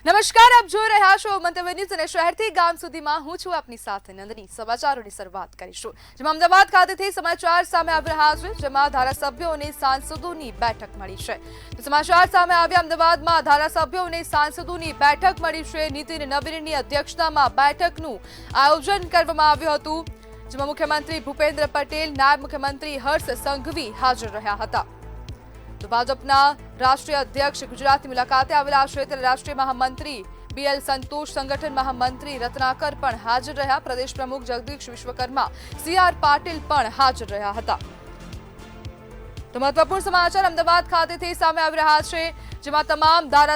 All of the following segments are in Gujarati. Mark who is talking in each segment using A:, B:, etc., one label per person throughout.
A: નમસ્કાર, આપ જોઈ રહ્યા છો મંતવ્ય ન્યૂઝ અને શહેરથી ગામ સુધીમાં હું છું આપની સાથે નંદની। સમાચારોની શરૂઆત કરીશું, જેમાં અમદાવાદ ખાતેથી સમાચાર સામે આવી રહ્યા છે, જેમાં ધારાસભ્યો અને સાંસદોની બેઠક મળી છે। તો સમાચાર સામે આવ્યા, અમદાવાદમાં ધારાસભ્યો અને સાંસદોની બેઠક મળી છે। નીતિન નવીનની અધ્યક્ષતામાં બેઠકનું આયોજન કરવામાં આવ્યું હતું, જેમાં મુખ્યમંત્રી ભૂપેન્દ્ર પટેલ, નાયબ મુખ્યમંત્રી હર્ષ સંઘવી હાજર રહ્યા હતા। તો ભાજપના રાષ્ટ્રીય અધ્યક્ષ ગુજરાતની મુલાકાતે આવેલા છે, ત્યારે રાષ્ટ્રીય મહામંત્રી બીએલ સંતોષ, સંગઠન મહામંત્રી રત્નાકર પણ હાજર રહ્યા। પ્રદેશ પ્રમુખ જગદીશ વિશ્વકર્મા, સીઆર પાટીલ પણ હાજર રહ્યા હતા। તો મહત્વપૂર્ણ સમાચાર અમદાવાદ ખાતેથી સામે આવી રહ્યા છે, જેમાં તમામ ધારા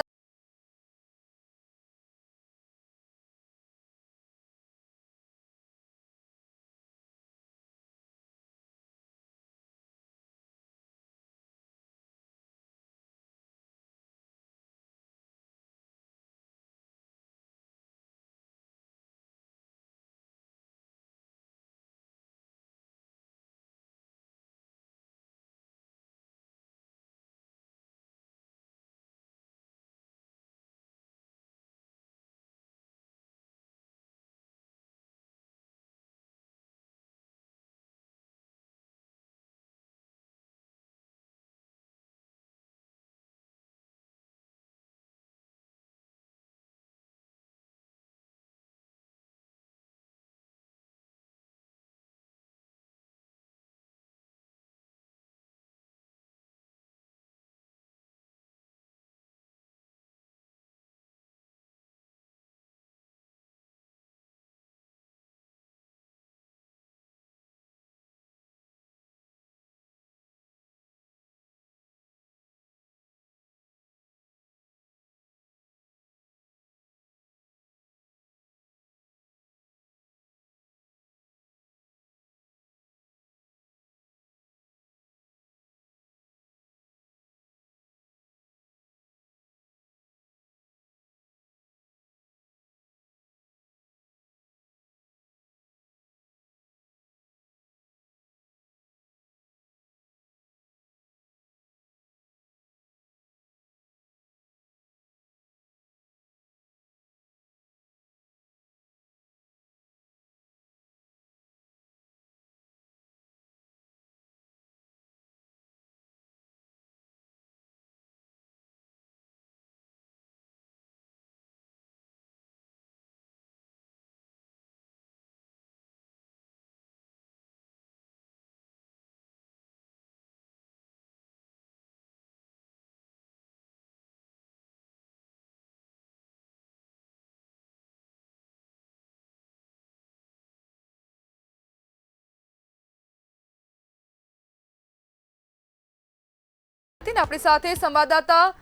A: આપણી સાથે સંવાદદાતા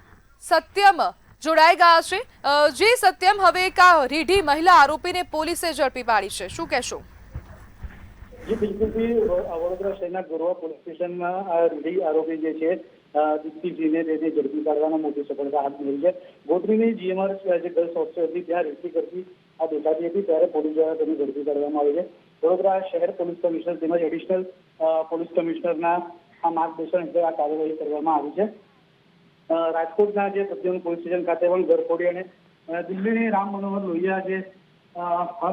A: સત્યમ જોડાઈ ગયા છે। જી સત્યમ, હવે એક રીઢી મહિલા આરોપીને પોલીસે ઝડપી પાડી છે, શું કહેશો?
B: જી બિલકુલ થી વડોદરા શહેરના ગોરવા પોલીસ સ્ટેશનમાં આ રીઢી આરોપી જે છે દીપ્તિજીને તેને ઝડપી પાડવામાં મોટી સફળતા હાથ મળી છે। ગોત્રીની જીએમઆર જે ગર્લ્સ હોસ્ટેલ હતી ત્યાં રેકી કરતી આ દેખાતી હતી, ત્યારે પોલીસ દ્વારા તેને ઝડપી પાડવામાં આવી છે। વડોદરા શહેર પોલીસ કમિશનર તેમજ એડિશનલ પોલીસ કમિશનરના આ માર્ગદર્શન હેઠળ આ કાર્યવાહી કરવામાં આવી છે। રાજકોટના જે સત્યમ પોલીસ સ્ટેશન ખાતે પણ ઘરફોડી અને દિલ્હીની રામ મનોહર લોહિયા જે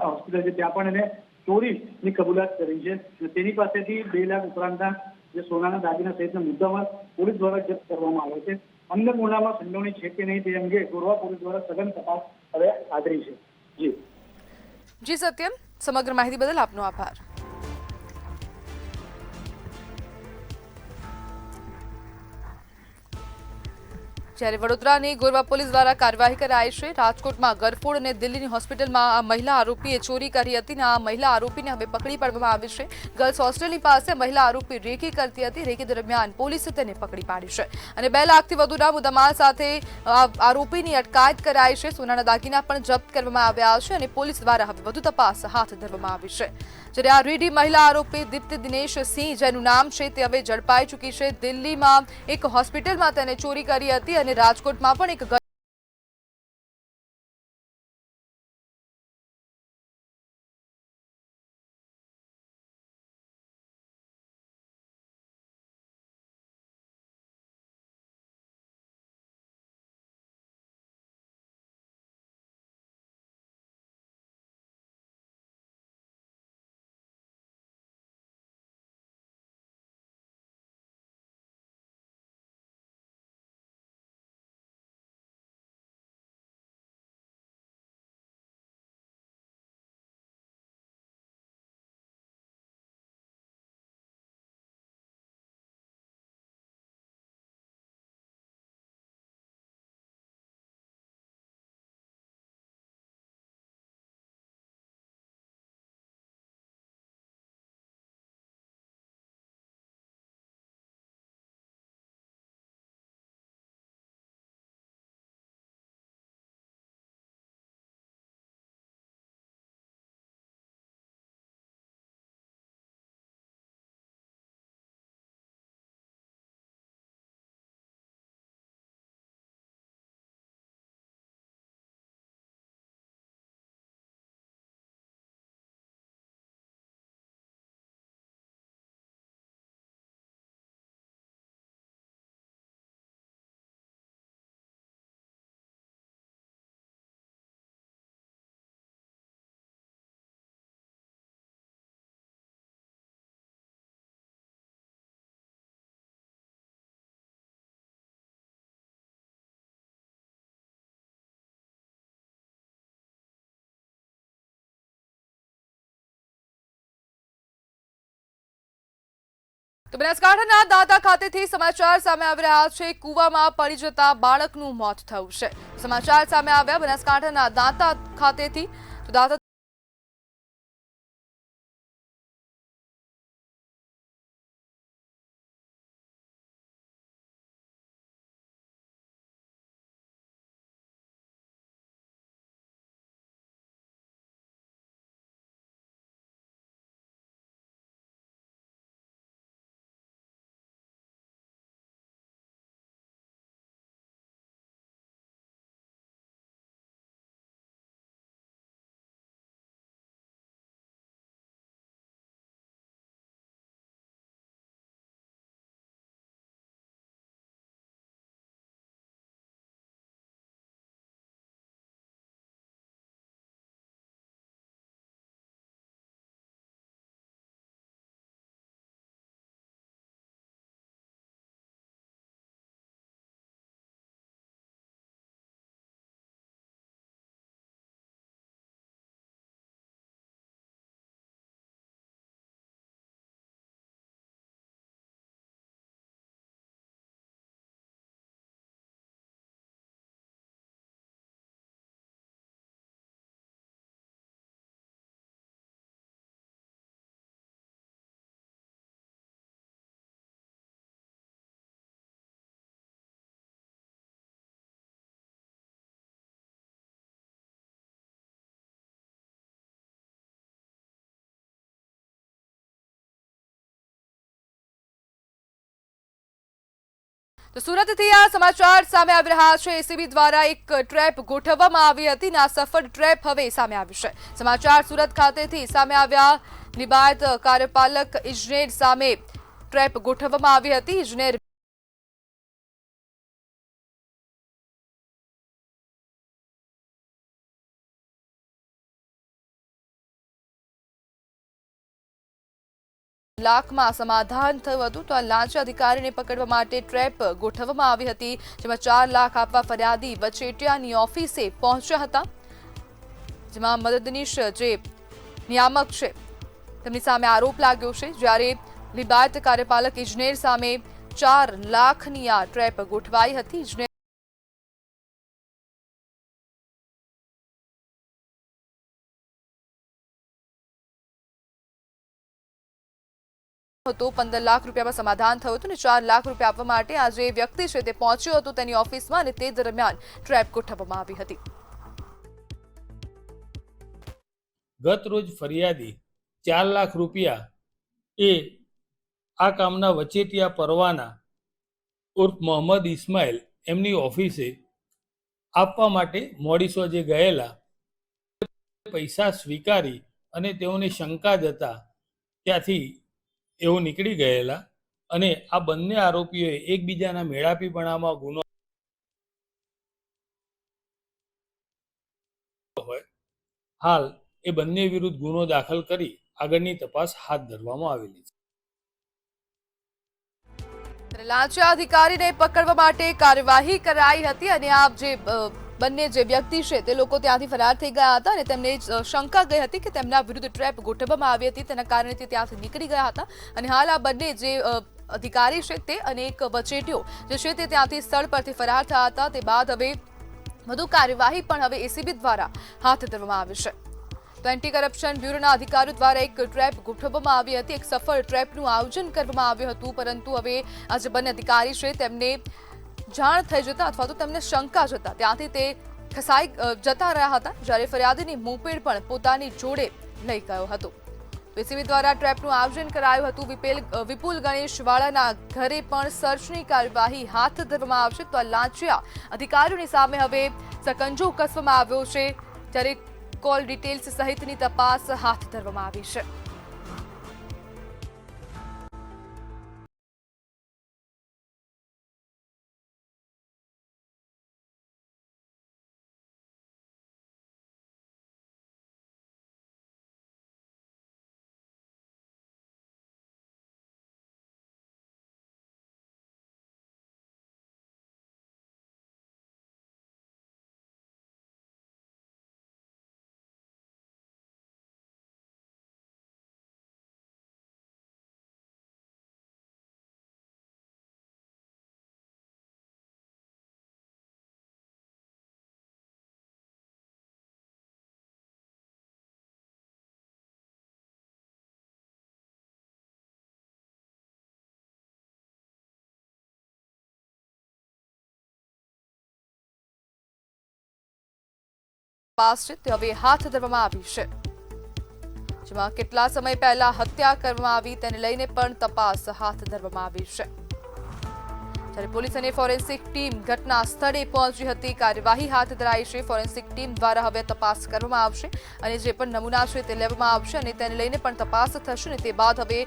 B: હોસ્પિટલ છે ત્યાં પણ એને ચોરીની કબૂલાત કરી છે। તેની પાસેથી 2 લાખ ઉપરાંતના જે સોનાના દાગીના સહિતના મુદ્દામાલ પોલીસ દ્વારા જપ્ત કરવામાં આવ્યો છે। અન્ય ગુનામાં સંડોવણી છે કે નહીં તે અંગે ગોરવા પોલીસ દ્વારા સઘન તપાસ હવે આદરી છે।
A: જી સત્યમ, સમગ્ર માહિતી બદલ આપનો આભાર। જ્યારે વડોદરાની ગોરવા પોલીસ દ્વારા કાર્યવાહી કરાઈ છે। રાજકોટમાં ગરફોડ અને દિલ્હીની હોસ્પિટલમાં આ મહિલા આરોપીએ ચોરી કરી હતી, અને આ મહિલા આરોપીને હવે પકડી પાડવામાં આવી છે। ગર્લ્સ હોસ્ટેલની પાસે મહિલા આરોપી રેકી કરતી હતી, રેકી દરમિયાન પોલીસે તેને પકડી પાડી છે અને 2 લાખથી વધુના મુદ્દામાલ સાથે આરોપીની અટકાયત કરાઈ છે। સોનાના દાગીના પણ જપ્ત કરવામાં આવ્યા છે અને પોલીસ દ્વારા હવે વધુ તપાસ હાથ ધરવામાં આવી છે। જ્યારે આ રીઢી મહિલા આરોપી દીપ્તિ દિનેશ સિંહ, જેનું નામ છે, તે હવે ઝડપાઈ ચૂકી છે। દિલ્હીમાં એક હોસ્પિટલમાં તેને ચોરી કરી હતી અને રાજકોટમાં પણ એક તો બનાસકાંઠાના દાંતા ખાતેથી સમાચાર સામે આવી રહ્યા છે. કૂવામાં પડી જતા બાળકનું મોત થયું છે. સમાચાર સામે આવ્યા બનાસકાંઠાના દાંતા ખાતેથી. તો દાંતા તો સુરતથી આ સમાચાર સામે આવી રહ્યા છે. એસીબી દ્વારા એક ટ્રેપ ગોઠવવામાં આવી હતી અને આ સફળ ટ્રેપ હવે સામે આવી છે. સમાચાર સુરત ખાતેથી સામે આવ્યા. લિબાયત કાર્યપાલક ઇજનેર સામે ટ્રેપ ગોઠવવામાં આવી હતી. ઇજનેર લાખમાં સમાધાન થયું હતું. તો આ લાંચ અધિકારીને પકડવા માટે ટ્રેપ ગોઠવવામાં આવી હતી, જેમાં 4 લાખ આપવા ફરિયાદી વચેટિયાની ઓફિસે પહોંચ્યા હતા. જેમાં મદદનીશ જે નિયામક છે તેમની સામે આરોપ લાગ્યો છે, જ્યારે લિબાયત કાર્યપાલક ઇજનેર સામે 4 લાખની આ ટ્રેપ ગોઠવાઈ હતી. ઇજનેર હતો 15 લાખ રૂપિયામાં સમાધાન થયું હતું અને 4 લાખ રૂપિયા આપવા માટે આ જે વ્યક્તિ છે તે પહોંચ્યો હતો તેની ઓફિસમાં અને તે દરમિયાન ટ્રેપ ગોઠવવામાં આવી હતી.
C: ગત રોજ ફરિયાદી 4 લાખ રૂપિયા એ આ કામના વચેટિયા પરવાના ઉર્ફ મોહમ્મદ ઇસ્માઇલ એમની ઓફિસે આપવા માટે મોડીસો જે ગયેલા, પૈસા સ્વીકારી અને તેઓને શંકા જતા ત્યાંથી એઓ નીકળી ગયેલા અને આ બંને આરોપીઓએ એકબીજાના મેળાપીપણામાં ગુનો હોય હાલ એ બંને વિરુદ્ધ ગુનો દાખલ કરી આગળની તપાસ હાથ ધરવામાં આવેલી છે.
A: લાંચા અધિકારીને પકડવા માટે કાર્યવાહી કરાઈ હતી અને આ જે બંને જે વ્યક્તિ છે તે લોકો ત્યાંથી ફરાર થઈ ગયા હતા અને તેમને શંકા ગઈ હતી કે તેમના વિરુદ્ધ ટ્રેપ ગોઠવવામાં આવી હતી, તેના કારણે તે ત્યાંથી નીકળી ગયા હતા અને હાલ આ બંને જે અધિકારી છે તે અને એક વચેટિયો જે છે તે ત્યાંથી સ્થળ પરથી ફરાર થયા હતા. તે બાદ હવે વધુ કાર્યવાહી પણ હવે એસીબી દ્વારા હાથ ધરવામાં આવી છે. તો એન્ટી કરપ્શન બ્યુરોના અધિકારીઓ દ્વારા એક ટ્રેપ ગોઠવવામાં આવી હતી. એક સફળ ટ્રેપનું આયોજન કરવામાં આવ્યું હતું, પરંતુ હવે આ જે બંને અધિકારી છે તેમને જાણ થઈ જતા અથવા તો તેમને શંકા જતા ત્યાંથી તે ખસાઈ જતા રહ્યા હતા, જ્યારે ફરિયાદીની મોપેડ પણ પોતાની જોડે લઈ ગયો હતો. એસીબી દ્વારા ટ્રેપનું આયોજન કરાયું હતું. વિપુલ ગણેશવાળાના ઘરે પણ સર્ચની કાર્યવાહી હાથ ધરવામાં આવશે. તો આ લાંચિયા અધિકારીઓની સામે હવે સકંજો કસવામાં આવ્યો છે, જ્યારે કોલ ડિટેલ્સ સહિતની તપાસ હાથ ધરવામાં આવી છે. તપાસ છે તે હવે હાથ ધરવામાં આવી છે, જેમાં કેટલા સમય પહેલા હત્યા કરવામાં આવી તેને લઈને પણ તપાસ હાથ ધરવામાં આવી છે। ત્યારે પોલીસ અને ફોરેન્સિક ટીમ ઘટના સ્થળે પહોંચી હતી, કાર્યવાહી હાથ ધરાઈ છે। ફોરેન્સિક ટીમ દ્વારા હવે તપાસ કરવામાં આવશે અને જે પણ નમૂના છે તે લેવામાં આવશે અને તેને લઈને પણ તપાસ થશે અને તે બાદ હવે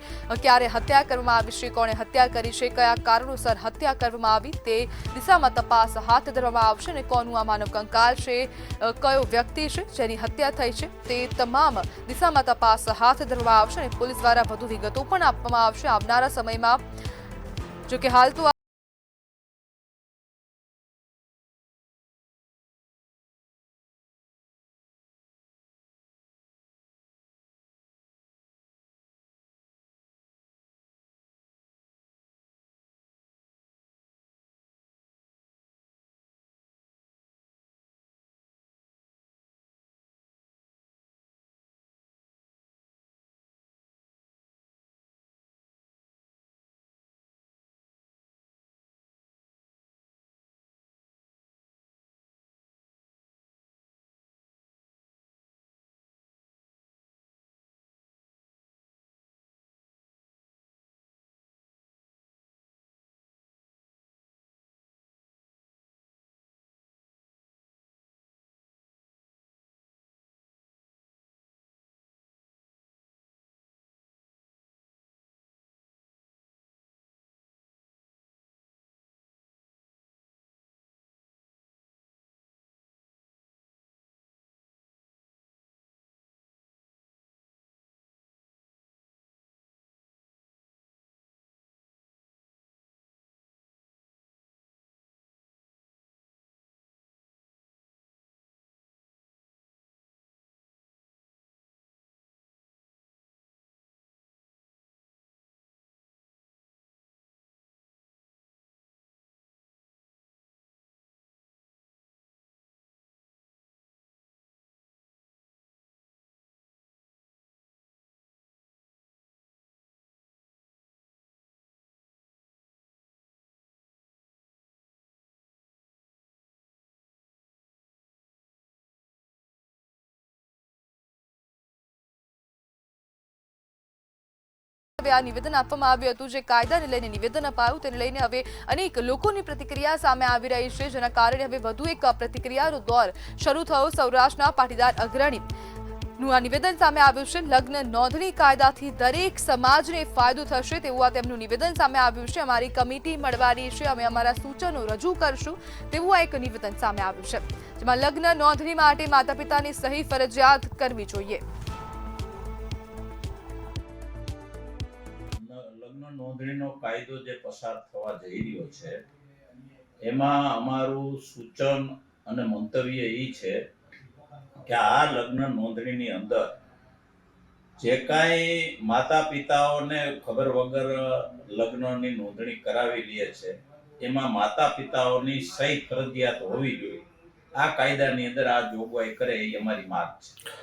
A: ક્યારે હત્યા કરવામાં આવી છે, કોણે હત્યા કરી છે, કયા કારણોસર હત્યા કરવામાં આવી તે દિશામાં તપાસ હાથ ધરવામાં આવશે અને કોનું આ માનવ કંકાલ છે, કયો વ્યક્તિ છે જેની હત્યા થઈ છે તે તમામ દિશામાં તપાસ હાથ ધરવામાં આવશે અને પોલીસ દ્વારા વધુ વિગતો પણ આપવામાં આવશે આવનારા સમયમાં। જો કે હાલ તો હવે આ નિવેદન આપવામાં આવ્યું હતું, જે કાયદાને લઈને નિવેદન અપાયું તેને લઈને હવે અનેક લોકોની પ્રતિક્રિયા સામે આવી રહી છે, જેના કારણે હવે વધુ એક પ્રતિક્રિયાનો દોર શરૂ થયો। સૌરાષ્ટ્રના પાટીદાર અગ્રણી નું આ નિવેદન સામે આવ્યું છે। લગ્ન નોંધણી કાયદાથી દરેક સમાજને ફાયદો થશે તેવું આ તેમનું નિવેદન સામે આવ્યું છે। અમારી કમિટી મળવાની છે, અમે અમારા સૂચનો રજૂ કરશું તેવું આ એક નિવેદન સામે આવ્યું છે, જેમાં લગ્ન નોંધણી માટે માતા પિતાની સહી ફરજિયાત કરવી જોઈએ।
D: લગ્ન નોંધણીનો કાયદો જે પસાર થવા જઈ રહ્યો છે એમાં અમારું સૂચન અને મંતવ્ય એ છે કે આ લગ્ન નોંધણીની અંદર જે કાંઈ માતા પિતાઓને ખબર વગર લગ્નની નોંધણી કરાવી લે છે એમાં માતા પિતાઓની સહી ફરજિયાત હોવી જોઈએ। આ કાયદાની અંદર આ જોગવાઈ કરે એ અમારી માંગ છે।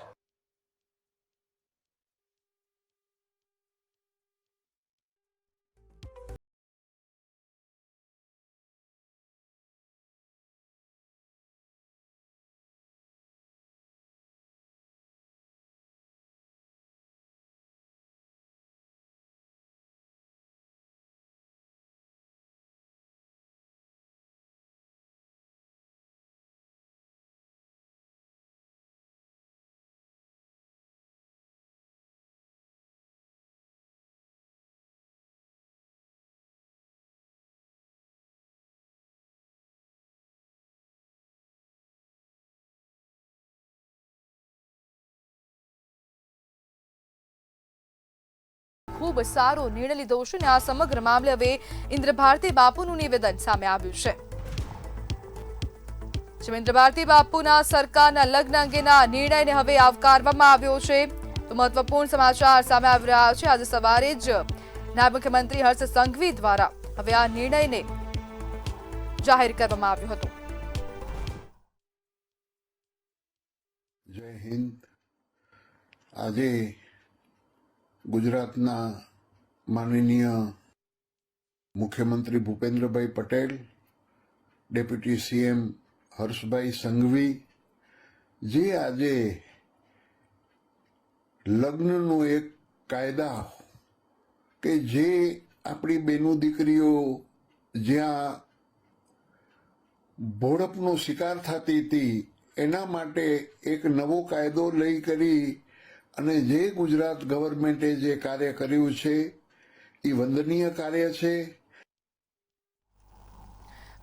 A: ખૂબ સારો નિર્ણય લીધો છે અને આ સમગ્ર મામલે હવે ઇન્દ્ર ભારતી બાપુનું નિવેદન સામે આવ્યું છે। ઇન્દ્ર ભારતી બાપુના સરકારના લગ્ન અંગેના નિર્ણયને હવે આવકારવામાં આવ્યો છે। તો મહત્વપૂર્ણ સમાચાર સામે આવી રહ્યા છે। આજે સવારે જ નાયબ મુખ્યમંત્રી હર્ષ સંઘવી દ્વારા હવે આ નિર્ણયને જાહેર કરવામાં આવ્યો હતો।
E: જય હિન્દ। આજે ગુજરાતના માનનીય મુખ્યમંત્રી ભૂપેન્દ્રભાઈ પટેલ, ડેપ્યુટી સીએમ હર્ષભાઈ સંઘવી જે આજે લગ્નનો એક કાયદા કે જે આપણી બેનો દીકરીઓ જ્યાં ભોળપનો શિકાર થતી હતી એના માટે એક નવો કાયદો લઈ કરી અને જે ગુજરાત ગવર્મેન્ટે જે કાર્ય કર્યું છે એ વંદનીય કાર્ય છે.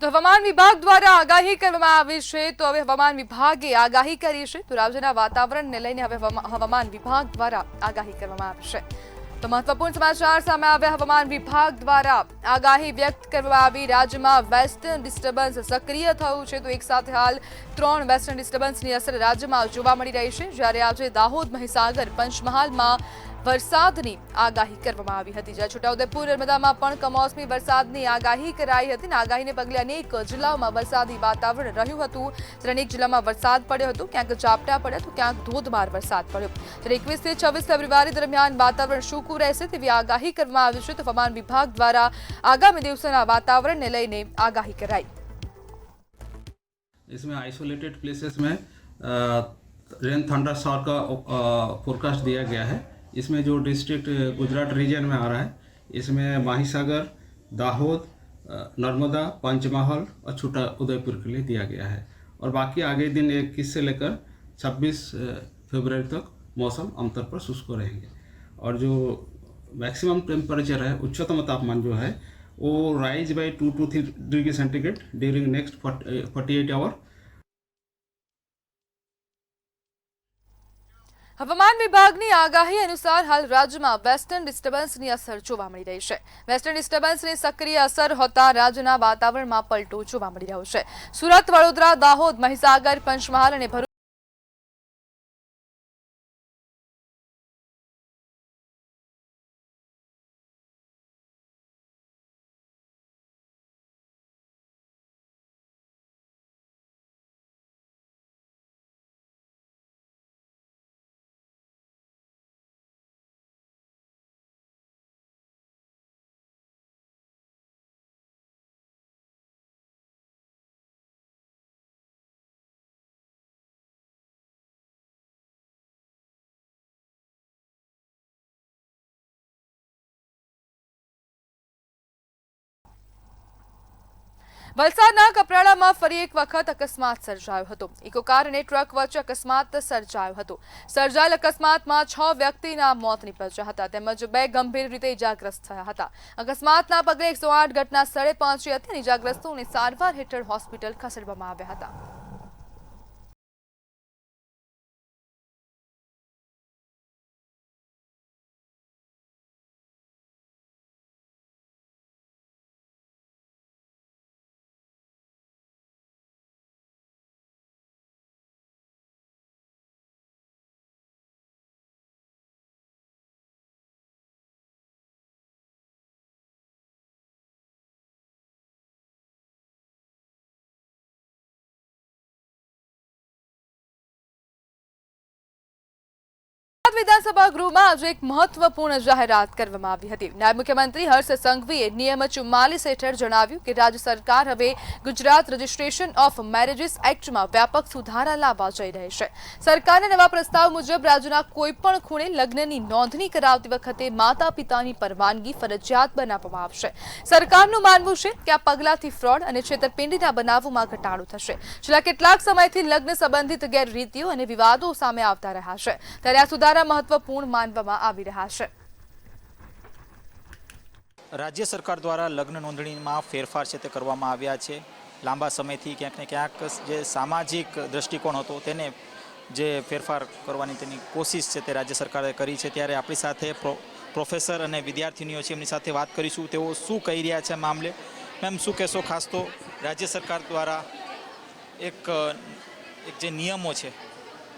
A: તો હવામાન વિભાગ દ્વારા આગાહી કરવામાં આવી છે. તો હવે હવામાન વિભાગે આગાહી કરી છે. તો રાજ્યના વાતાવરણને લઈને હવે હવામાન વિભાગ દ્વારા આગાહી કરવામાં આવી છે. તો મહત્વપૂર્ણ સમાચાર સામે આવ્યા. હવામાન વિભાગ દ્વારા આગાહી વ્યક્ત કરવામાં આવી. રાજ્યમાં વેસ્ટર્ન ડિસ્ટર્બન્સ સક્રિય થયું છે. તો એક સાથે હાલ 3 વેસ્ટર્ન ડિસ્ટર્બન્સની અસર રાજ્યમાં જોવા મળી રહી છે. જ્યારે આજે દાહોદ, મહીસાગર, પંચમહાલમાં વરસાદની આગાહી કરવામાં આવી હતી. જ્યારે છોટાઉદેપુર, નર્મદામાં પણ કમોસમી વરસાદની આગાહી કરાઈ હતી. આગાહીને પગલે અનેક જિલ્લાઓમાં વરસાદી વાતાવરણ રહ્યું હતું. ત્યારે અનેક જિલ્લામાં વરસાદ પડ્યો હતો. ક્યાંક ઝાપટા પડ્યા તો ક્યાંક ધોધમાર વરસાદ પડ્યો. ત્યારે 21 થી 26 ફેબ્રુઆરી દરમિયાન વાતાવરણ સૂકું રહેશે તેવી આગાહી કરવામાં આવી છે. તો હવામાન વિભાગ દ્વારા આગામી દિવસોના વાતાવરણને લઈને આગાહી કરાઈ.
F: इसमें आइसोलेटेड प्लेसेस में रेन थंडर शॉवर का फोरकास्ट दिया गया है. इसमें जो डिस्ट्रिक्ट गुजरात रीजन में आ रहा है इसमें माहीसागर, दाहोद, नर्मदा, पंचमहल और छोटा उदयपुर के लिए दिया गया है. और बाकी आगे दिन 21 से लेकर 26 फरवरी तक मौसम आमतौर पर शुष्क रहेंगे. और जो मैक्सिमम टेम्परेचर है, उच्चतम तापमान जो है वो rise by 2 to 3 degree centigrade during next 48 hour.
A: હવામાન વિભાગની આગાહી અનુસાર હાલ રાજ્યમાં વેસ્ટર્ન ડિસ્ટર્બન્સની અસર જોવા મળી રહી છે. વેસ્ટર્ન ડિસ્ટર્બન્સની સક્રિય અસર હોતા રાજ્યના વાતાવરણમાં પલટો જોવા મળી રહ્યો છે. સુરત, વડોદરા, દાહોદ, મહીસાગર, પંચમહાલ અને ભરૂચ વલસાડના કપરાડામાં ફરી એક વખત અકસ્માત સર્જાયો હતો. ઇકો કાર અને ટ્રક વચ્ચે અકસ્માત સર્જાયો હતો. સર્જાયેલ અકસ્માતમાં 6 વ્યક્તિના મોત નીપજ્યા હતા તેમજ 2 ગંભીર રીતે ઇજાગ્રસ્ત થયા હતા. અકસ્માતના પગલે 108 ઘટના સ્થળે પહોંચી હતી અને ઇજાગ્રસ્તોને સારવાર હેઠળ હોસ્પિટલ ખસેડવામાં આવ્યા હતા. વિધાનસભા ગૃહમાં આજે એક મહત્વપૂર્ણ જાહેરાત કરવામાં આવી હતી. નાયબ મુખ્યમંત્રી હર્ષ સંઘવીએ નિયમ 44 હેઠળ જણાવ્યું કે રાજ્ય સરકાર હવે ગુજરાત રજિસ્ટ્રેશન ઓફ મેરેજીસ એક્ટમાં વ્યાપક સુધારા લાવવા જઈ રહી છે. સરકારના નવા પ્રસ્તાવ મુજબ રાજ્યના કોઈપણ ખૂણે લગ્નની નોંધણી કરાવતી વખતે માતા પિતાની પરવાનગી ફરજિયાત બનાવવામાં આવશે. સરકારનું માનવું છે કે આ પગલાંથી ફ્રોડ અને છેતરપિંડીના બનાવોમાં ઘટાડો થશે. છેલ્લા કેટલાક સમયથી લગ્ન સંબંધિત ગેરરીતિઓ અને વિવાદો સામે આવતા રહ્યા છે. ત્યારે આ સુધારા મહત્વપૂર્ણ માનવામાં આવી રહ્યા છે.
G: રાજ્ય સરકાર દ્વારા લગ્ન નોંધણીમાં ફેરફાર છે તે કરવામાં આવ્યા છે. લાંબા સમયથી ક્યાંક ને ક્યાંક જે સામાજિક દ્રષ્ટિકોણ હતો તેને જે ફેરફાર કરવાની તેની કોશિશ છે તે રાજ્ય સરકારે કરી છે. ત્યારે આપણી સાથે પ્રોફેસર અને વિદ્યાર્થીનીઓ છે, એમની સાથે વાત કરીશું. તેઓ શું કહી રહ્યા છે મામલે. મેમ, શું કહેશો? ખાસ તો રાજ્ય સરકાર દ્વારા એક જે નિયમો છે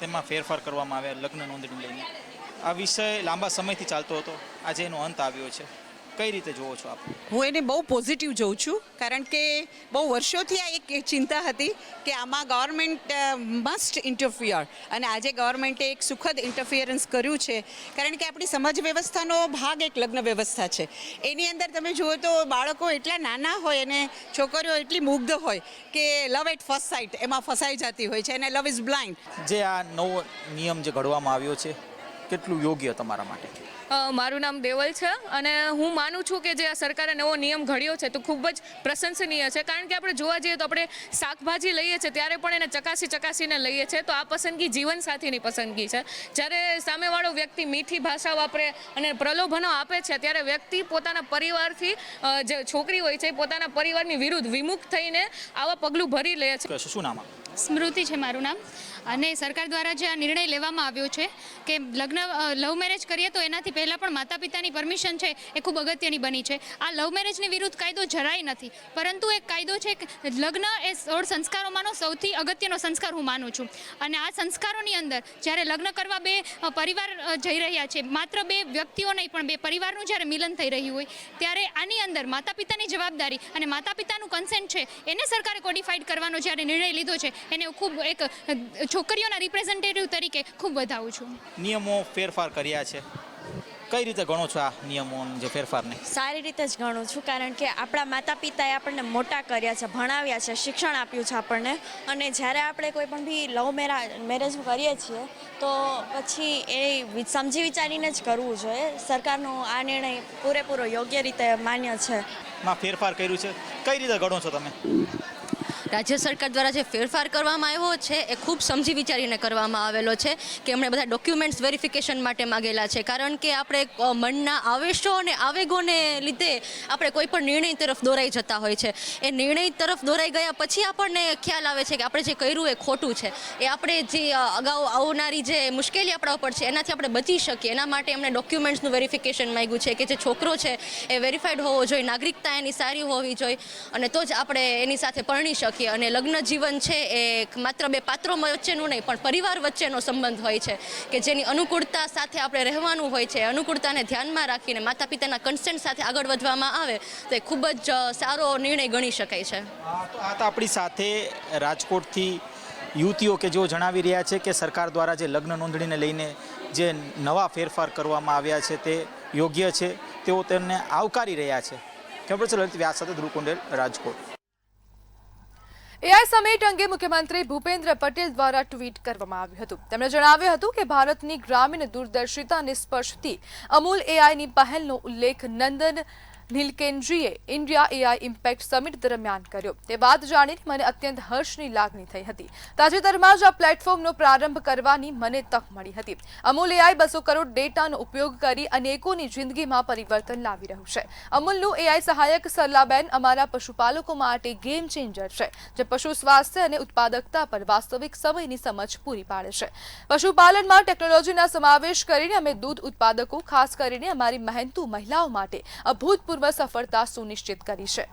G: તેમાં ફેરફાર કરવામાં આવ્યા લગ્ન નોંધણી લઈને. આ વિષય લાંબા સમયથી ચાલતો હતો, આજે એનો અંત આવ્યો છે. કઈ રીતે જોવો છો આપ?
H: હું એને બહુ પોઝિટિવ જોઉં છું, કારણ કે બહુ વર્ષોથી આ એક ચિંતા હતી કે આમાં ગવર્મેન્ટ મસ્ટ ઇન્ટરફિયર, અને આજે ગવર્મેન્ટે એક સુખદ ઇન્ટરફિયરન્સ કર્યું છે. કારણ કે આપણી સમાજ વ્યવસ્થાનો ભાગ એક લગ્ન વ્યવસ્થા છે. એની અંદર તમે જુઓ તો બાળકો એટલા નાના હોય અને છોકરીઓ એટલી મુગ્ધ હોય કે લવ એટ ફર્સ્ટ સાઇટ એમાં ફસાઈ જતી હોય છે, અને લવ ઇઝ બ્લાઇન્ડ.
G: જે આ નવો નિયમ જે ઘડવામાં આવ્યો છે કેટલું યોગ્ય તમારા માટે?
I: મારું નામ દેવલ છે અને હું માનું છું કે જે આ સરકારે નવો નિયમ ઘડ્યો છે તો ખૂબ જ પ્રશંસનીય છે. કારણ કે આપણે જોવા જઈએ તો આપણે શાકભાજી લઈએ છીએ ત્યારે પણ એને ચકાસીને લઈએ છીએ. તો આ પસંદગી જીવનસાથીની પસંદગી છે. જ્યારે સામેવાળો વ્યક્તિ મીઠી ભાષા વાપરે અને પ્રલોભનો આપે છે ત્યારે વ્યક્તિ પોતાના પરિવારથી, જે છોકરી હોય છે પોતાના પરિવારની વિરુદ્ધ વિમુખ થઈને આવા પગલું ભરી લે છે.
G: શું નામ?
J: સ્મૃતિ છે મારું નામ. અને સરકાર દ્વારા જે આ નિર્ણય લેવામાં આવ્યો છે કે લવ મેરેજ કરીએ તો એનાથી પહેલાં પણ માતા પિતાની પરમિશન છે એ ખૂબ અગત્યની બની છે. આ લવ મેરેજની વિરુદ્ધ કાયદો જરાય નથી, પરંતુ એક કાયદો છે કે લગ્ન એ 16 સંસ્કારોમાંનો સૌથી અગત્યનો સંસ્કાર હું માનું છું. અને આ સંસ્કારોની અંદર જ્યારે લગ્ન કરવા બે પરિવાર જઈ રહ્યા છે, માત્ર બે વ્યક્તિઓ નહીં પણ બે પરિવારનું જ્યારે મિલન થઈ રહ્યું હોય ત્યારે આની અંદર માતા પિતાની જવાબદારી અને માતા પિતાનું કન્સેન્ટ છે એને સરકારે કોડિફાઈડ કરવાનો જ્યારે નિર્ણય લીધો છે એને ખૂબ એક છોકરીઓના રિપ્રેઝેન્ટેટિવ તરીકે ખૂબ વધાવું છું.
G: નિયમો ફેરફાર કર્યા છે, કઈ રીતે ગણો છો આ નિયમો જે ફેરફારને?
K: સારી રીતે જ ગણું છું, કારણ કે આપણા માતા પિતાએ આપણને મોટા કર્યા છે, ભણાવ્યા છે, શિક્ષણ આપ્યું છે આપણને. અને જ્યારે આપણે કોઈ પણ બી લવ મેરેજ કરીએ છીએ તો પછી એ સમજી વિચારીને જ કરવું જોઈએ. સરકારનો આ નિર્ણય પૂરેપૂરો યોગ્ય રીતે માન્ય છે.
G: માં ફેરફાર કર્યું છે, કઈ રીતે ગણો છો તમે?
L: રાજ્ય સરકાર દ્વારા જે ફેરફાર કરવામાં આવ્યો છે એ ખૂબ સમજી વિચારીને કરવામાં આવેલો છે કે એમણે બધા ડોક્યુમેન્ટ્સ વેરિફિકેશન માટે માગેલા છે. કારણ કે આપણે મનના આવેશો અને આવેગોને લીધે આપણે કોઈ પણ નિર્ણય તરફ દોરાઈ જતા હોય છે. એ નિર્ણય તરફ દોરાઈ ગયા પછી આપણને ખ્યાલ આવે છે કે આપણે જે કર્યું એ ખોટું છે. એ આપણે જે અગાઉ આવનારી જે મુશ્કેલી આપણા ઉપર છે એનાથી આપણે બચી શકીએ એના માટે એમણે ડોક્યુમેન્ટ્સનું વેરિફિકેશન માંગ્યું છે કે જે છોકરો છે એ વેરીફાઈડ હોવો જોઈએ, નાગરિકતા એની સારી હોવી જોઈએ, અને તો જ આપણે એની સાથે પરણી શકીએ. અને લગ્ન જીવન છે એ માત્ર બે પાત્રો વચ્ચેનું નહીં પણ પરિવાર વચ્ચેનો સંબંધ હોય છે કે જેની અનુકૂળતા સાથે આપણે રહેવાનું હોય છે. અનુકૂળતાને ધ્યાનમાં રાખીને માતા પિતાના કન્સેન્ટ સાથે આગળ વધવામાં આવે તો એ ખૂબ જ સારો નિર્ણય ગણી શકાય છે.
G: તો આ તો આપણી સાથે રાજકોટથી યુવતીઓ કે જેઓ જણાવી રહ્યા છે કે સરકાર દ્વારા જે લગ્ન નોંધણીને લઈને જે નવા ફેરફાર કરવામાં આવ્યા છે તે યોગ્ય છે, તેઓ તેમને આવકારી રહ્યા છે. કેમેરા પર્સન લલિત વ્યાસ સાથે ધ્રુવ કુંડેલ, રાજકોટ.
A: એઆઈ સમિટ અંગે મુખ્યમંત્રી ભૂપેન્દ્ર પટેલ દ્વારા ટ્વીટ કરવામાં આવ્યું હતું. તેમણે જણાવ્યું હતું કે ભારતની ગ્રામીણ દૂરદર્શિતાને સ્પર્શતી અમૂલ એઆઈની પહેલનો ઉલ્લેખ નંદન નીલકેન્દ્રીએ ઇન્ડિયા એઆઈ ઇમ્પેક્ટ સમિટ દરમિયાન કર્યો. તે બાદ જાણીને મને અત્યંત હર્ષની લાગણી થઈ હતી. તાજેતરમાં જ આ પ્લેટફોર્મનો પ્રારંભ કરવાની મને તક મળી હતી. અમૂલ એઆઈ 200 કરોડ ડેટાનો ઉપયોગ કરી અનેકોની જિંદગીમાં પરિવર્તન લાવી રહ્યું છે. અમૂલનું એઆઈ સહાયક સરલાબેન અમારા પશુપાલકો માટે ગેમ ચેન્જર છે, જે પશુ સ્વાસ્થ્ય અને ઉત્પાદકતા પર વાસ્તવિક સમયની સમજ પૂરી પાડે છે. પશુપાલનમાં ટેકનોલોજીના સમાવેશ કરીને અમે દૂધ ઉત્પાદકો, ખાસ કરીને અમારી મહેનતુ મહિલાઓ માટે અભૂતપૂર્વ સફળતા સુનિશ્ચિત કરી છે.